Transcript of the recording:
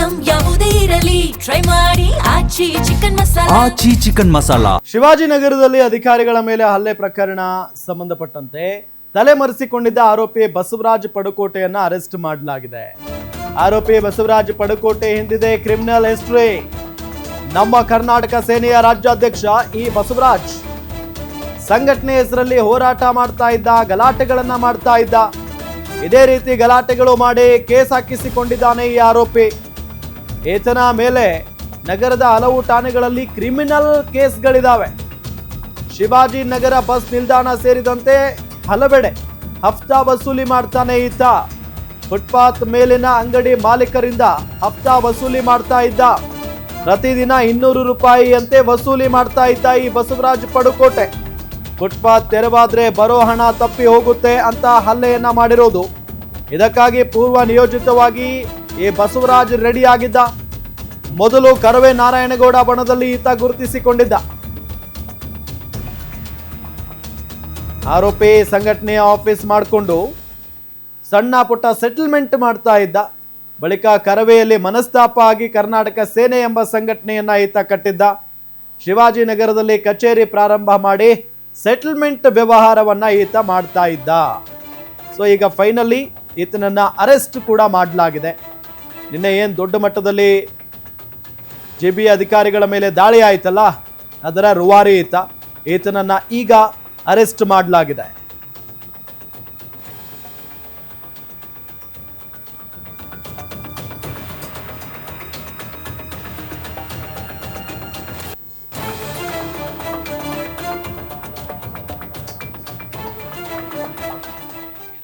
Item ಯಾವುದೇ ಇರಲಿ try ಮಾಡಿ ಆಚಿ ಚಿಕನ್ ಮಸಾಲಾ. ಶಿವಾಜಿನಗರದಲ್ಲಿ ಅಧಿಕಾರಿಗಳ ಮೇಲೆ ಹಲ್ಲೆ ಪ್ರಕರಣ ಸಂಬಂಧಪಟ್ಟಂತೆ ತಲೆಮರೆಸಿಕೊಂಡಿದ್ದ ಆರೋಪಿ ಬಸವರಾಜ್ ಪಡುಕೋಟೆಯನ್ನ ಅರೆಸ್ಟ್ ಮಾಡಲಾಗಿದೆ. ಆರೋಪಿ ಬಸವರಾಜ್ ಪಡುಕೋಟೆ ಹಿಂದಿದೆ ಕ್ರಿಮಿನಲ್ ಹಿಸ್ಟ್ರಿ. ನಮ್ಮ ಕರ್ನಾಟಕ ಸೇನೆಯ ರಾಜ್ಯಾಧ್ಯಕ್ಷ ಈ ಬಸವರಾಜ್ ಸಂಘಟನೆ ಹೆಸರಲ್ಲಿ ಹೋರಾಟ ಮಾಡ್ತಾ ಇದ್ದ, ಗಲಾಟೆಗಳನ್ನ ಮಾಡ್ತಾ ಇದ್ದ. ಇದೇ ರೀತಿ ಗಲಾಟೆಗಳು ಮಾಡಿ ಕೇಸ್ ಹಾಕಿಸಿಕೊಂಡಿದ್ದಾನೆ ಈ ಆರೋಪಿ. ಈತನ ಮೇಲೆ ನಗರದ ಹಲವು ಠಾಣೆಗಳಲ್ಲಿ ಕ್ರಿಮಿನಲ್ ಕೇಸ್ಗಳಿದಾವೆ. ಶಿವಾಜಿನಗರ ಬಸ್ ನಿಲ್ದಾಣ ಸೇರಿದಂತೆ ಹಲವೆಡೆ ಹಫ್ತಾ ವಸೂಲಿ ಮಾಡ್ತಾನೆ ಈತ. ಫುಟ್ಪಾತ್ ಮೇಲಿನ ಅಂಗಡಿ ಮಾಲೀಕರಿಂದ ಹಫ್ತಾ ವಸೂಲಿ ಮಾಡ್ತಾ ಇದ್ದ. ಪ್ರತಿದಿನ 200 ರೂಪಾಯಿಯಂತೆ ವಸೂಲಿ ಮಾಡ್ತಾ ಇದ್ದ ಈ ಬಸವರಾಜ್ ಪಡುಕೋಟೆ. ಫುಟ್ಪಾತ್ ತೆರವಾದ್ರೆ ಬರೋ ಹಣ ತಪ್ಪಿ ಹೋಗುತ್ತೆ ಅಂತ ಹಲ್ಲೆಯನ್ನ ಮಾಡಿರೋದು. ಇದಕ್ಕಾಗಿ ಪೂರ್ವ ನಿಯೋಜಿತವಾಗಿ ಈ ಬಸವರಾಜ್ ರೆಡಿ ಆಗಿದ್ದ. ಮೊದಲು ಕರವೇ ನಾರಾಯಣಗೌಡ ಬಣದಲ್ಲಿ ಈತ ಗುರುತಿಸಿಕೊಂಡಿದ್ದ. ಆರೋಪಿ ಸಂಘಟನೆಯ ಆಫೀಸ್ ಮಾಡಿಕೊಂಡು ಸಣ್ಣ ಪುಟ್ಟ ಸೆಟಲ್ಮೆಂಟ್ ಮಾಡ್ತಾ ಇದ್ದ. ಬಳಿಕ ಕರವೆಯಲ್ಲಿ ಮನಸ್ತಾಪ ಆಗಿ ಕರ್ನಾಟಕ ಸೇನೆ ಎಂಬ ಸಂಘಟನೆಯನ್ನ ಈತ ಕಟ್ಟಿದ್ದ. ಶಿವಾಜಿನಗರದಲ್ಲಿ ಕಚೇರಿ ಪ್ರಾರಂಭ ಮಾಡಿ ಸೆಟಲ್ಮೆಂಟ್ ವ್ಯವಹಾರವನ್ನ ಈತ ಮಾಡ್ತಾ ಇದ್ದ. ಸೊ ಈಗ ಫೈನಲಿ ಈತನನ್ನ ಅರೆಸ್ಟ್ ಕೂಡ ಮಾಡಲಾಗಿದೆ. ನಿನ್ನೆ ಏನು ದೊಡ್ಡ ಮಟ್ಟದಲ್ಲಿ JB ಅಧಿಕಾರಿಗಳ ಮೇಲೆ ದಾಳಿ ಆಯ್ತಲ್ಲ, ಅದರ ರೂವಾರಿ ಈತನನ್ನ ಈಗ ಅರೆಸ್ಟ್ ಮಾಡಲಾಗಿದೆ.